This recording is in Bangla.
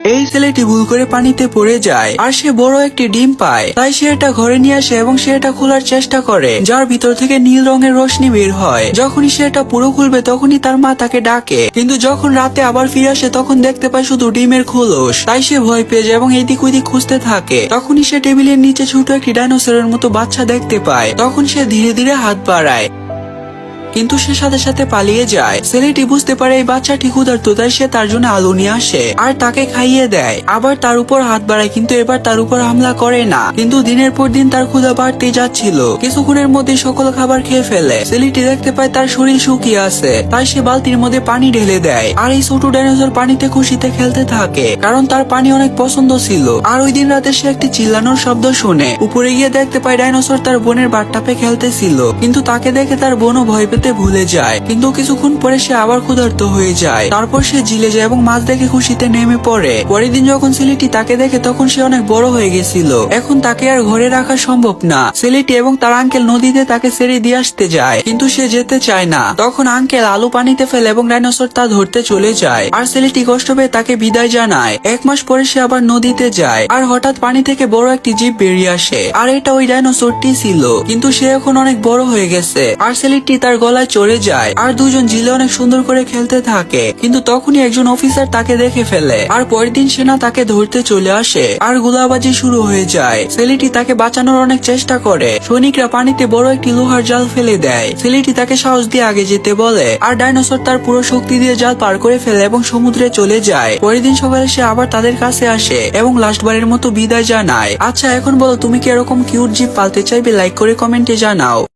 এই ছেলেটি ভুল করে পানিতে পড়ে যায় আর সে বড় একটি ডিম পায়। তাই সে এটা ঘরে নিয়ে আসে এবং সে এটা খোলার চেষ্টা করে, যার ভিতর থেকে নীল রঙের রশ্মি বের হয়। যখনই সে এটা পুরো খুলবে তখনই তার মা তাকে ডাকে, কিন্তু যখন রাতে আবার ফিরে আসে তখন দেখতে পায় শুধু ডিমের খোলস। তাই সে ভয় পেয়ে যায় এবং এইদিক ওইদিক খুঁজতে থাকে। তখনই সে টেবিলের নিচে ছোট একটি ডাইনোসরের মতো বাচ্চা দেখতে পায়। তখন সে ধীরে ধীরে হাত বাড়ায়, কিন্তু সে সাথে সাথে পালিয়ে যায়। ছেলেটি বুঝতে পারে এই বাচ্চাটি ক্ষুধার্ত, তাই সে তার জন্য আলু নিয়ে আসে আর তাকে খাইয়ে দেয়। আবার তার উপর হাত বাড়ায়, কিন্তু এবার তার উপর হামলা করে না। কিন্তু দিনের পর দিন তার ক্ষুধা বাড়তেই যাচ্ছিল। কিছুক্ষণের মধ্যে সকল খাবার খেয়ে ফেলে। ছেলেটি দেখতে পায় তার শরীর শুকিয়ে আছে, তাই সে বালতির মধ্যে পানি ঢেলে দেয়। আর এই ছোট ডাইনোসর পানিতে খুশিতে খেলতে থাকে, কারণ তার পানি অনেক পছন্দ ছিল। আর ওই দিন রাতে সে একটি চিল্লানোর শব্দ শুনে। উপরে গিয়ে দেখতে পায় ডাইনোসর তার বোনের বাথটাবে খেলতেছিল, কিন্তু তাকে দেখে তার বোনও ভয় পেতে ভুলে যায়। কিন্তু কিছুক্ষণ পরে সে আবার ক্ষুধার্ত হয়ে যায়। তারপর সে জিলে যায় এবং মাছ দেখে খুশিতে নেমে পড়ে। পরের দিন যখন ছেলেটি তাকে দেখে তখন সে অনেক বড় হয়ে গেছিল। এখন তাকে আর ঘরে রাখা সম্ভব না। ছেলেটি এবং তার আঙ্কেল নদীতে তাকে ছেড়ে দিয়ে আসতে যায়, কিন্তু সে যেতে চায় না। তখন আঙ্কেল আলু পানিতে ফেলে এবং ডাইনোসর তা ধরতে চলে যায়। আর ছেলেটি কষ্ট পেয়ে তাকে বিদায় জানায়। 1 মাস পরে সে আবার নদীতে যায়, আর হঠাৎ পানি থেকে বড় একটি জীব বেরিয়ে আসে। আর এটা ওই ডাইনোসরটি ছিল, কিন্তু সে এখন অনেক বড় হয়ে গেছে। আর ছেলেটি তার গলায় চড়ে যায়, আর দুজন জিলে অনেক সুন্দর করে খেলতে থাকে। কিন্তু তখনই একজন অফিসার তাকে দেখে ফেলে, আর পরের দিন সেনা তাকে ধরতে চলে আসে, আর গোলাবাজি শুরু হয়ে যায়। ছেলেটি তাকে বাঁচানোর অনেক চেষ্টা করে। সৈনিকরা পানিতে বড় একটি লোহার জাল ফেলে দেয়। ছেলেটি তাকে সাহস দিয়ে আগে যেতে বলে, আর ডাইনোসর তার পুরো শক্তি দিয়ে জাল পার করে ফেলে এবং সমুদ্রে চলে যায়। পরের দিন সকালে সে আবার তাদের কাছে আসে এবং লাস্টবারের মতো বিদায় জানায়। আচ্ছা, এখন বলো, তুমি কি এরকম কিউট জীব পালতে চাইবে? লাইক করে কমেন্টে জানাও।